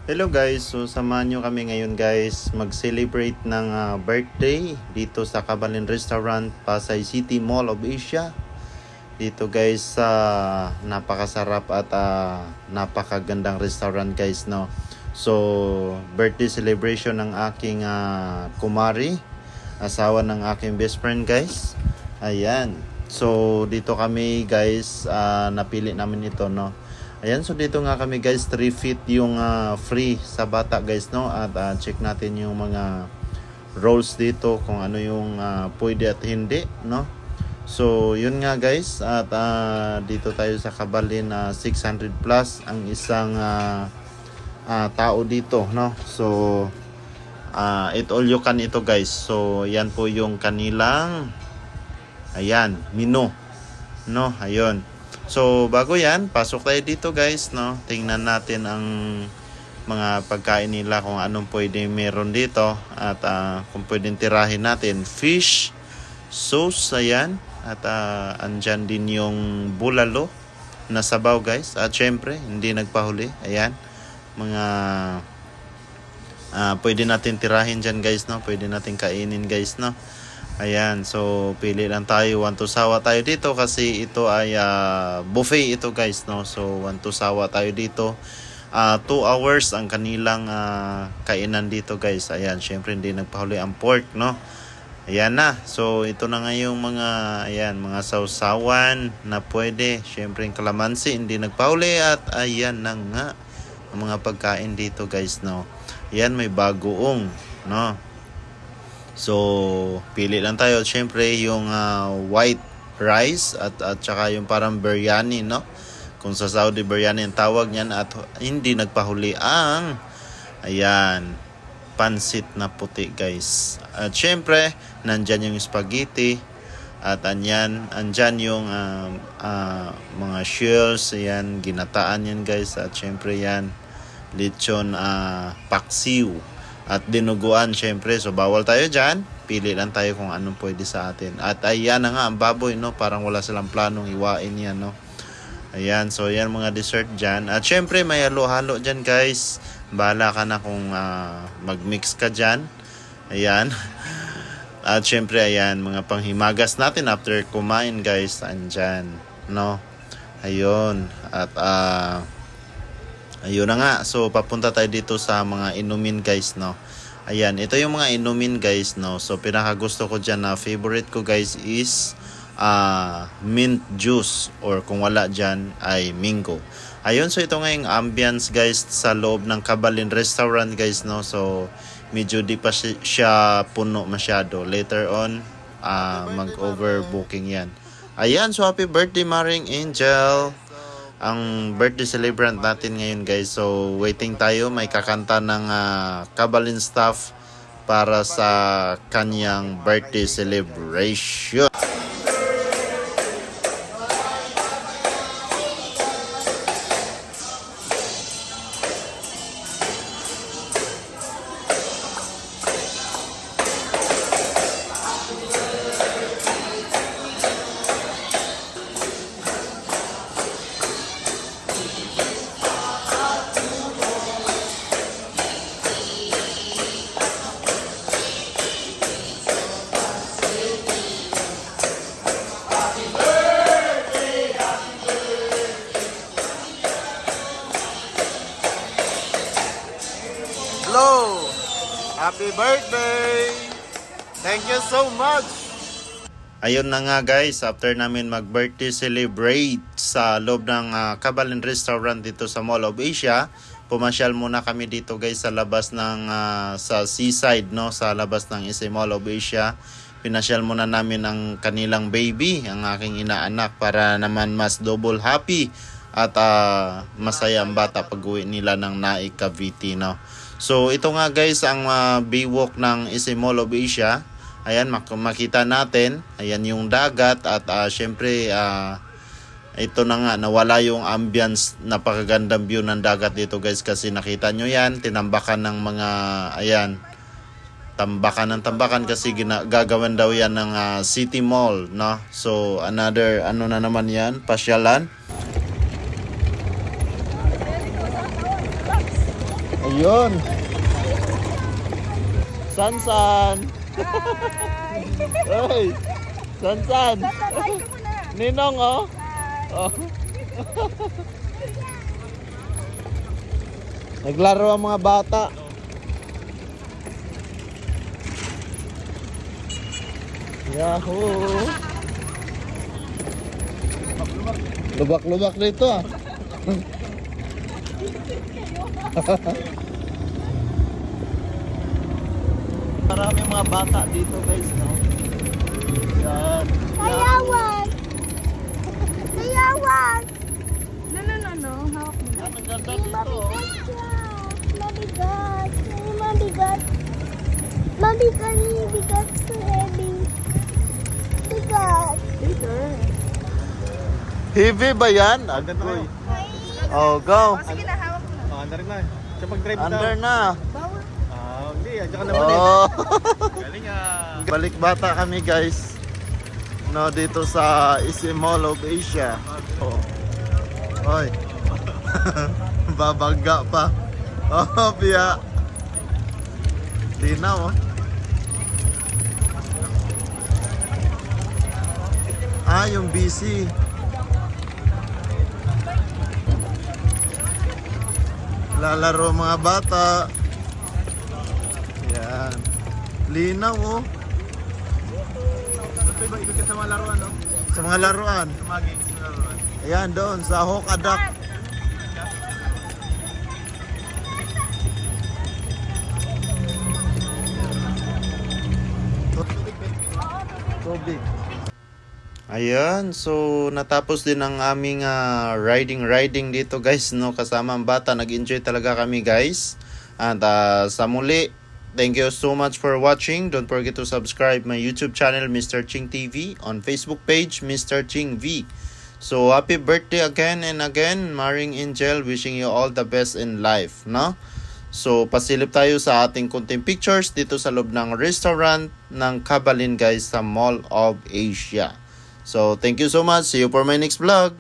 Hello guys, so samahan nyo kami ngayon guys mag-celebrate ng birthday dito sa Kabalin Restaurant, Pasay City Mall of Asia. Dito guys sa napakasarap at napakagandang restaurant guys, no. So birthday celebration ng aking kumari, asawa ng aking best friend guys. Ayan. So dito kami guys, napili namin ito, no. Ayan, so dito nga kami guys, 3 feet yung free sa bata guys, no. At check natin yung mga rolls dito kung ano yung pwede at hindi, no. So yun nga guys, at dito tayo sa Kabalin, 600 plus ang isang tao dito, no. So it all you can ito guys. So yan po yung kanilang menu, no. Ayun. So bago yan, pasok tayo dito guys, no. Tingnan natin ang mga pagkain nila, kung anong pwede meron dito. At kung pwedeng tirahin natin, fish sauce, ayan. At andyan din yung bulalo na sabaw guys. At syempre, hindi nagpahuli, ayan. Mga pwede natin tirahin dyan guys, no. Pwede natin kainin guys, no. Ayan, so pili lang tayo, 1 to sawa tayo dito kasi ito ay buffet ito guys, no. So 1 to sawa tayo dito. 2 hours ang kanilang kainan dito guys. Ayan, syempre hindi nagpahuli ang pork, no. Ayan na. So ito na nga yung mga sausawan na pwede. Syempre yung kalamansi hindi nagpahuli, at ayan na nga ang mga pagkain dito guys, no. Ayan, may bagoong, no. So, pili lang tayo. Siyempre, yung white rice at saka yung parang biryani, no? Kung sa Saudi, biryani ang tawag niyan. At hindi nagpahuli ang, pansit na puti, guys. At siyempre, nandyan yung spaghetti. At andyan yung mga shells. Ayan, ginataan yan, guys. At siyempre yan, lechon paksiw. At dinuguan syempre, so bawal tayo dyan. Pili lang tayo kung anong pwede sa atin. At ayan na nga ang baboy, no. Parang wala silang planong iwain yan, no. Ayan, so yan mga dessert dyan. At syempre may halo-halo dyan guys. Bahala ka na kung mag-mix ka dyan. Ayan. At syempre ayan, mga panghimagas natin after kumain guys, andyan, no. Ayun. At ayun na nga. So papunta tayo dito sa mga inumin guys, no. Ayan, ito yung mga inumin guys, no. So pinakagusto ko dyan na favorite ko guys is mint juice, or kung wala dyan ay mango. Ayun, so ito nga yung ambience guys sa loob ng Kabalin Restaurant guys, no. So medyo di pa siya puno masyado. Later on mag-overbooking yan. Ayan, so happy birthday Maring Angel, ang birthday celebrant natin ngayon guys. So waiting tayo, may kakanta ng Kabalin staff para sa kanyang birthday celebration. Hello! Happy birthday! Thank you so much! Ayun na nga guys, after namin mag-birthday celebrate sa loob ng Kabalin Restaurant dito sa Mall of Asia, pumasyal muna kami dito guys sa labas ng sa seaside, no, sa labas ng isa Mall of Asia. Pinasyal muna namin ang kanilang baby, ang aking inaanak, para naman mas double happy at masaya ang bata pag-uwi nila ng Naik, Cavite, no. So ito nga guys ang baywalk ng isa Mall of Asia. Ayan, makita natin, ayan yung dagat. At syempre ito na nga, nawala yung ambience, napakagandang view ng dagat dito guys, kasi nakita nyo yan, tinambakan ng mga, tambakan kasi gagawin daw yan ng City Mall, no. So another na naman yan, pasyalan. Ayun. Sansan. Hey. Sansan. Ninong oh. Oh. Naglaro ang mga bata. Yahoo! Lubak-lubak dito ah. Marami mga bata dito guys, no? Yan. Sayawan! Sayawan! No. Hawak mo. Ang ganda dito. Mabigat. Mabigat. Mabigat. Mabigat. So heavy. Bigat. Heavy ba yan? Agoy. Oh, go. Sige na, hawak mo na. Under na. Siya pag-drive Under na. Bawal. Hindi. Andiyan ka naman Oh. Galing Balik bata kami guys. No, dito sa SM Mall of Asia. Oh. Hoy. Babangga pa. Oh, piya. Linaw oh. Ah, yung BC. Lalaro mga bata. Yan. Linaw oh. Ikot ka sa mga laruan, no? Sa mga laruan. Sa mga games na laruan. Ayan doon sa Hokadak. Tubig. Ayan, so natapos din ang aming riding dito guys, no, kasama ang bata. Nag-enjoy talaga kami guys. At sa muli, thank you so much for watching. Don't forget to subscribe my YouTube channel, Mr. Ching TV, on Facebook page, Mr. Ching V. So happy birthday again and again, Maring Angel, wishing you all the best in life, no? So pasilip tayo sa ating kunting pictures dito sa loob ng restaurant ng Kabalin guys sa Mall of Asia. So thank you so much. See you for my next vlog.